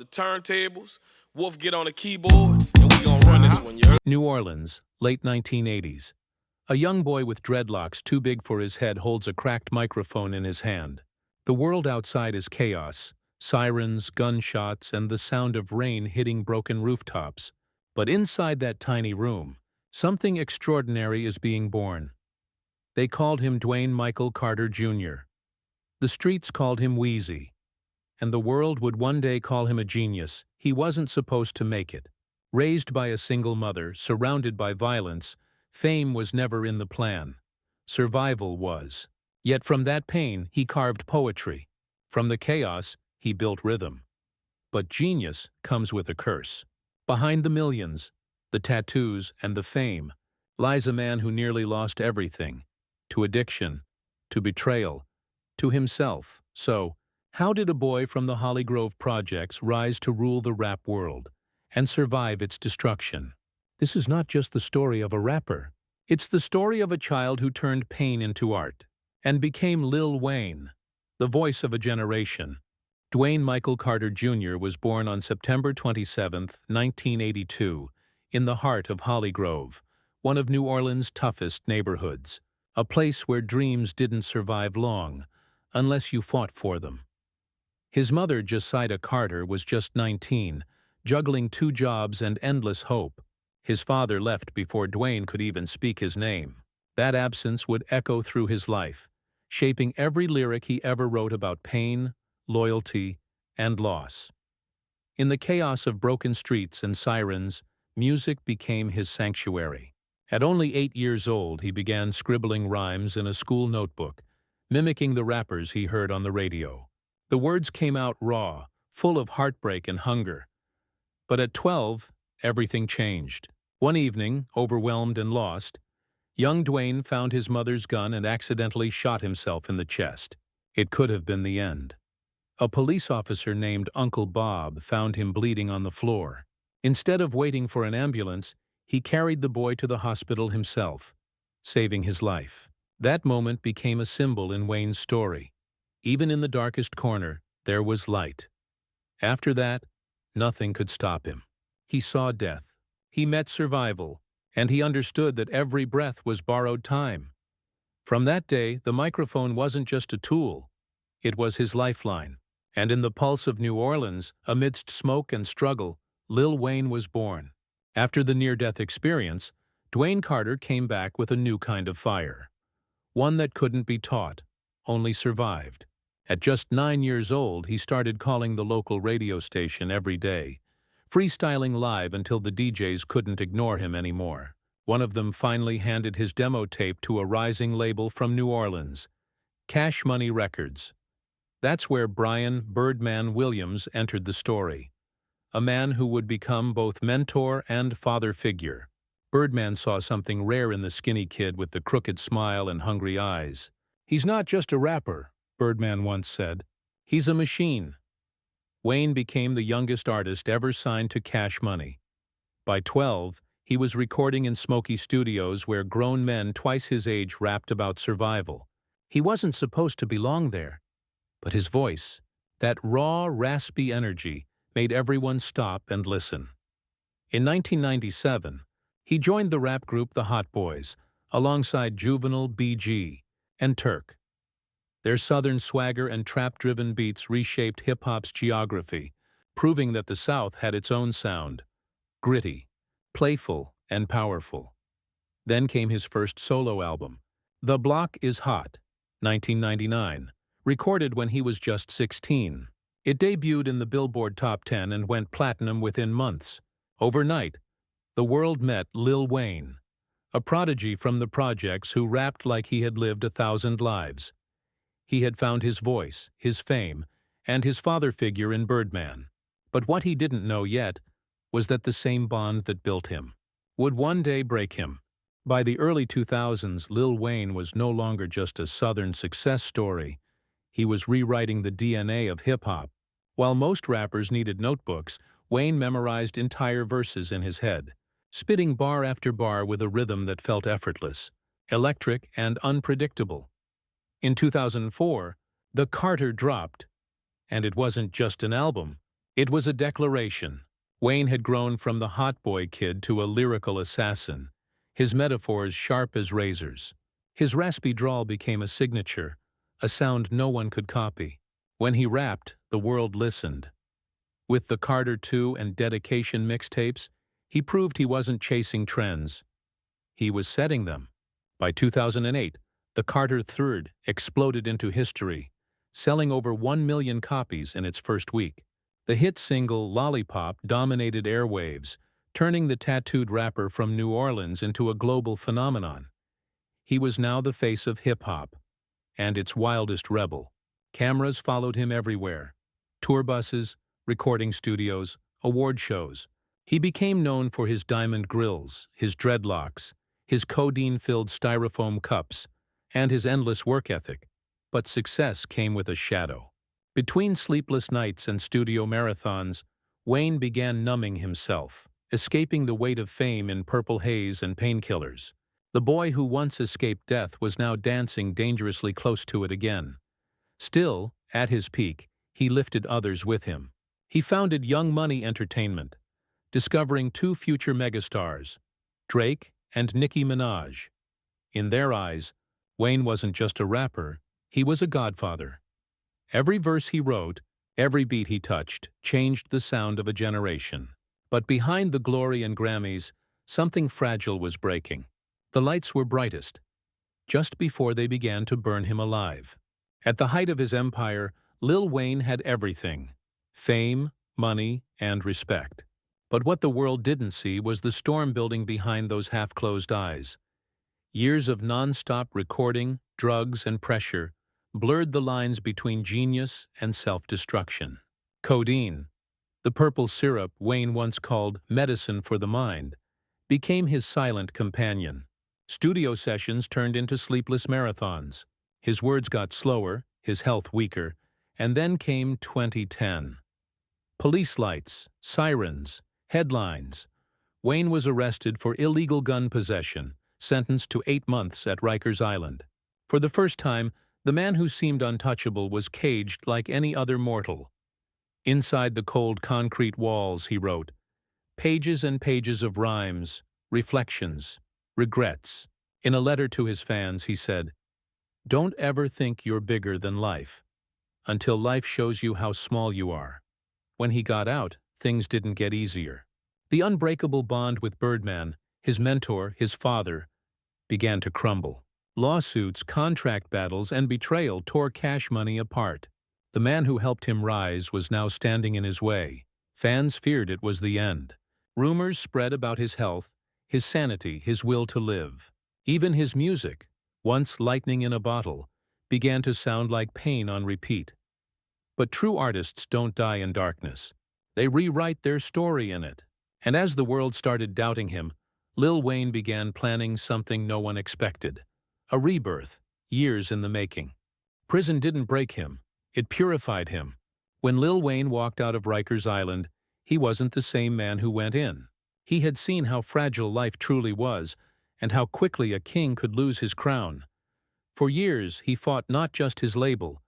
the turntables. Wolf get on the keyboard, and we gon' run this one, you heard? New Orleans, late 1980s. A young boy with dreadlocks too big for his head holds a cracked microphone in his hand. The world outside is chaos, sirens, gunshots, and the sound of rain hitting broken rooftops. But inside that tiny room, something extraordinary is being born. They called him Dwayne Michael Carter Jr. The streets called him Wheezy. And the world would one day call him a genius. He wasn't supposed to make it. Raised by a single mother, surrounded by violence, fame was never in the plan. Survival was. Yet from that pain, he carved poetry. From the chaos, he built rhythm. But genius comes with a curse. Behind the millions, the tattoos, and the fame, lies a man who nearly lost everything. To addiction, to betrayal, to himself. So, how did a boy from the Holly Grove projects rise to rule the rap world and survive its destruction? This is not just the story of a rapper. It's the story of a child who turned pain into art and became Lil Wayne, the voice of a generation. Dwayne Michael Carter Jr. was born on September 27, 1982, in the heart of Holly Grove, one of New Orleans' toughest neighborhoods, a place where dreams didn't survive long unless you fought for them. His mother, Josiah Carter, was just 19, juggling 2 jobs and endless hope. His father left before Dwayne could even speak his name. That absence would echo through his life, shaping every lyric he ever wrote about pain, loyalty, and loss. In the chaos of broken streets and sirens, music became his sanctuary. At only 8 years old, he began scribbling rhymes in a school notebook, mimicking the rappers he heard on the radio. The words came out raw, full of heartbreak and hunger. But at 12, everything changed. One evening, overwhelmed and lost, young Dwayne found his mother's gun and accidentally shot himself in the chest. It could have been the end. A police officer named Uncle Bob found him bleeding on the floor. Instead of waiting for an ambulance, he carried the boy to the hospital himself, saving his life. That moment became a symbol in Wayne's story. Even in the darkest corner, there was light. After that, nothing could stop him. He saw death. He met survival, and he understood that every breath was borrowed time. From that day, the microphone wasn't just a tool. It was his lifeline. And in the pulse of New Orleans, amidst smoke and struggle, Lil Wayne was born. After the near-death experience, Dwayne Carter came back with a new kind of fire. One that couldn't be taught, only survived. At just 9 years old, he started calling the local radio station every day, freestyling live until the DJs couldn't ignore him anymore. One of them finally handed his demo tape to a rising label from New Orleans, Cash Money Records. That's where Brian "Birdman" Williams entered the story, a man who would become both mentor and father figure. Birdman saw something rare in the skinny kid with the crooked smile and hungry eyes. "He's not just a rapper," Birdman once said. "He's a machine." Wayne became the youngest artist ever signed to Cash Money. By 12, he was recording in smoky studios where grown men twice his age rapped about survival. He wasn't supposed to belong there, but his voice, that raw, raspy energy, made everyone stop and listen. In 1997, he joined the rap group The Hot Boys, alongside Juvenile, BG, and Turk. Their southern swagger and trap-driven beats reshaped hip-hop's geography, proving that the South had its own sound, gritty, playful, and powerful. Then came his first solo album, The Block Is Hot, 1999, recorded when he was just 16. It debuted in the Billboard Top 10 and went platinum within months. Overnight, the world met Lil Wayne, a prodigy from the projects who rapped like he had lived 1,000 lives. He had found his voice, his fame, and his father figure in Birdman. But what he didn't know yet was that the same bond that built him would one day break him. By the early 2000s, Lil Wayne was no longer just a Southern success story. He was rewriting the DNA of hip-hop. While most rappers needed notebooks, Wayne memorized entire verses in his head, spitting bar after bar with a rhythm that felt effortless, electric, and unpredictable. In 2004, The Carter dropped, and it wasn't just an album, It was a declaration. Wayne had grown from the hot boy kid to a lyrical assassin, his metaphors sharp as razors. His raspy drawl became a signature, a sound no one could copy. When he rapped, the world listened. With the Carter II and Dedication mixtapes, he proved he wasn't chasing trends. He was setting them. By 2008, the Carter III exploded into history, selling over 1 million copies in its first week. The hit single Lollipop dominated airwaves, turning the tattooed rapper from New Orleans into a global phenomenon. He was now the face of hip-hop, and its wildest rebel. Cameras followed him everywhere. Tour buses, recording studios, award shows. He became known for his diamond grills, his dreadlocks, his codeine-filled styrofoam cups, and his endless work ethic. But success came with a shadow. Between sleepless nights and studio marathons, Wayne began numbing himself, escaping the weight of fame in purple haze and painkillers. The boy who once escaped death was now dancing dangerously close to it again. Still, at his peak, he lifted others with him. He founded Young Money Entertainment, discovering two future megastars, Drake and Nicki Minaj. In their eyes, Wayne wasn't just a rapper, he was a godfather. Every verse he wrote, every beat he touched, changed the sound of a generation. But behind the glory and Grammys, something fragile was breaking. The lights were brightest, just before they began to burn him alive. At the height of his empire, Lil Wayne had everything: fame, money, and respect. But what the world didn't see was the storm building behind those half-closed eyes. Years of non-stop recording, drugs, and pressure blurred the lines between genius and self-destruction. Codeine, the purple syrup Wayne once called medicine for the mind, became his silent companion. Studio sessions turned into sleepless marathons. His words got slower, his health weaker, and then came 2010. Police lights, sirens, headlines. Wayne was arrested for illegal gun possession, sentenced to 8 months at Rikers Island. For the first time, the man who seemed untouchable was caged like any other mortal. Inside the cold concrete walls, he wrote, pages and pages of rhymes, reflections, regrets. In a letter to his fans, he said, "Don't ever think you're bigger than life, until life shows you how small you are." When he got out, things didn't get easier. The unbreakable bond with Birdman, his mentor, his father, began to crumble. Lawsuits, contract battles, and betrayal tore Cash Money apart. The man who helped him rise was now standing in his way. Fans feared it was the end. Rumors spread about his health, his sanity, his will to live. Even his music, once lightning in a bottle, began to sound like pain on repeat. But true artists don't die in darkness. They rewrite their story in it. And as the world started doubting him, Lil Wayne began planning something no one expected. A rebirth, years in the making. Prison didn't break him, it purified him. When Lil Wayne walked out of Rikers Island, he wasn't the same man who went in. He had seen how fragile life truly was, and how quickly a king could lose his crown. For years, he fought not just his label,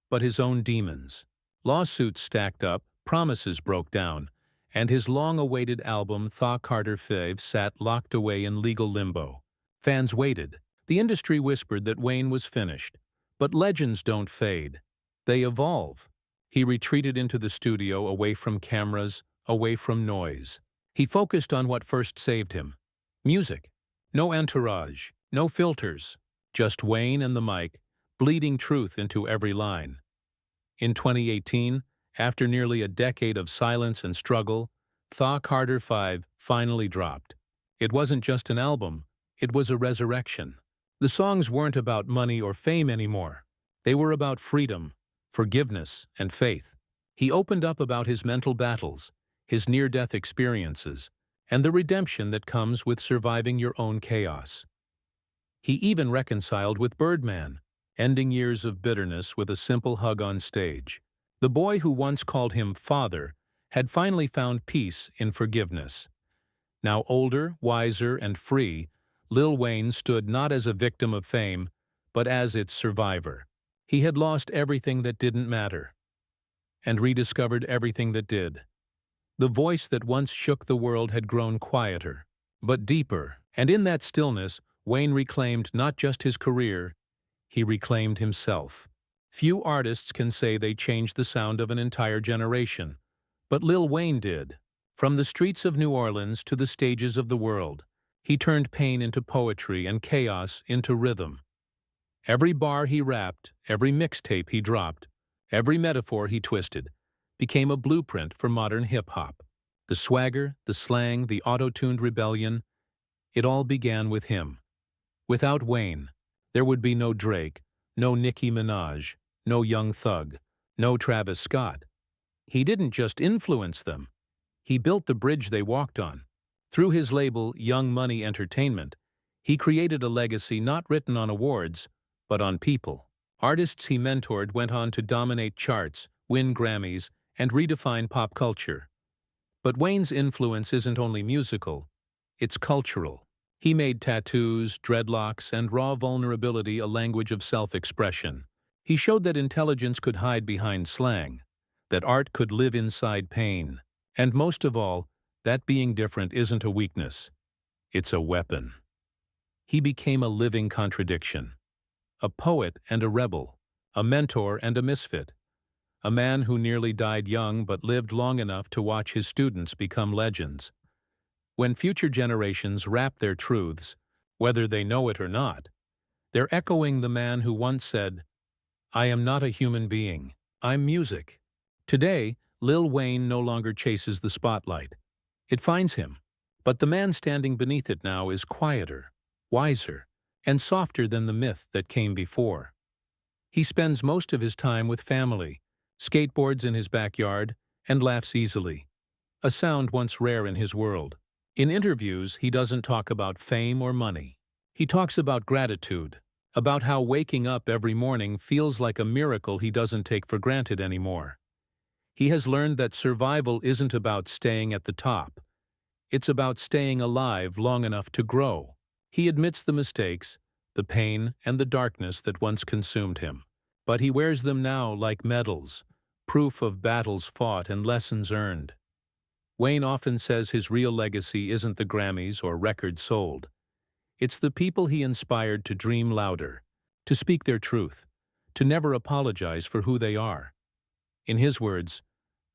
but his own demons. Lawsuits stacked up, promises broke down, and his long-awaited album Thaw Carter 5 sat locked away in legal limbo. Fans waited. The industry whispered that Wayne was finished. But legends don't fade. They evolve. He retreated into the studio, away from cameras, away from noise. He focused on what first saved him: music. No entourage, no filters, just Wayne and the mic, bleeding truth into every line. In 2018, after nearly a decade of silence and struggle, Thaw Carter 5 finally dropped. It wasn't just an album, it was a resurrection. The songs weren't about money or fame anymore. They were about freedom, forgiveness, and faith. He opened up about his mental battles, his near-death experiences, and the redemption that comes with surviving your own chaos. He even reconciled with Birdman, ending years of bitterness with a simple hug on stage. The boy who once called him father had finally found peace in forgiveness. Now older, wiser, and free, Lil Wayne stood not as a victim of fame, but as its survivor. He had lost everything that didn't matter: and rediscovered everything that did. The voice that once shook the world had grown quieter, but deeper, and in that stillness, Wayne reclaimed not just his career, he reclaimed himself. Few artists can say they changed the sound of an entire generation, but Lil Wayne did. From the streets of New Orleans to the stages of the world, he turned pain into poetry and chaos into rhythm. Every bar he rapped, every mixtape he dropped, every metaphor he twisted, became a blueprint for modern hip-hop. The swagger, the slang, the auto-tuned rebellion, it all began with him. Without Wayne, there would be no Drake, no Nicki Minaj, no Young Thug, no Travis Scott. He didn't just influence them, he built the bridge they walked on. Through his label, Young Money Entertainment, he created a legacy not written on awards, but on people. Artists he mentored went on to dominate charts, win Grammys, and redefine pop culture. But Wayne's influence isn't only musical, it's cultural. He made tattoos, dreadlocks, and raw vulnerability a language of self-expression. He showed that intelligence could hide behind slang, that art could live inside pain, and most of all, that being different isn't a weakness, it's a weapon. He became a living contradiction. A poet and a rebel, a mentor and a misfit, a man who nearly died young but lived long enough to watch his students become legends. When future generations rap their truths, whether they know it or not, they're echoing the man who once said, "I am not a human being, I'm music." Today, Lil Wayne no longer chases the spotlight. It finds him. But the man standing beneath it now is quieter, wiser, and softer than the myth that came before. He spends most of his time with family, skateboards in his backyard, and laughs easily, a sound once rare in his world. In interviews, he doesn't talk about fame or money. He talks about gratitude, about how waking up every morning feels like a miracle he doesn't take for granted anymore. He has learned that survival isn't about staying at the top. It's about staying alive long enough to grow. He admits the mistakes, the pain, and the darkness that once consumed him. But he wears them now like medals, proof of battles fought and lessons earned. Wayne often says his real legacy isn't the Grammys or records sold. It's the people he inspired to dream louder, to speak their truth, to never apologize for who they are. In his words,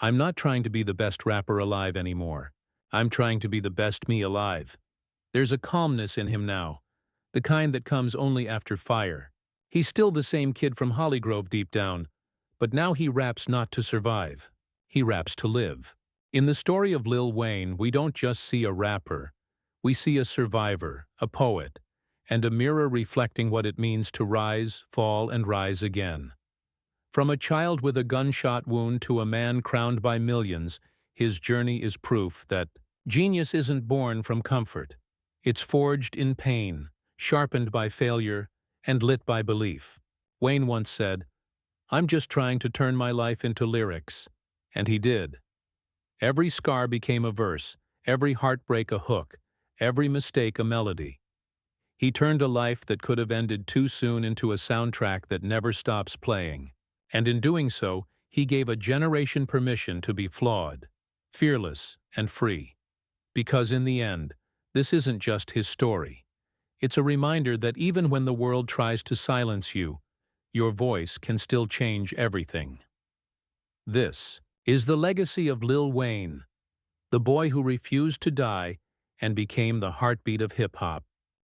"I'm not trying to be the best rapper alive anymore. I'm trying to be the best me alive." There's a calmness in him now, the kind that comes only after fire. He's still the same kid from Hollygrove deep down, but now he raps not to survive. He raps to live. In the story of Lil Wayne, we don't just see a rapper. We see a survivor, a poet, and a mirror reflecting what it means to rise, fall, and rise again. From a child with a gunshot wound to a man crowned by millions, his journey is proof that genius isn't born from comfort. It's forged in pain, sharpened by failure, and lit by belief. Wayne once said, "I'm just trying to turn my life into lyrics." And he did. Every scar became a verse, every heartbreak a hook, every mistake a melody. He turned a life that could have ended too soon into a soundtrack that never stops playing. And in doing so, he gave a generation permission to be flawed, fearless, and free. Because in the end, this isn't just his story. It's a reminder that even when the world tries to silence you, your voice can still change everything. This is the legacy of Lil Wayne, the boy who refused to die and became the heartbeat of hip-hop.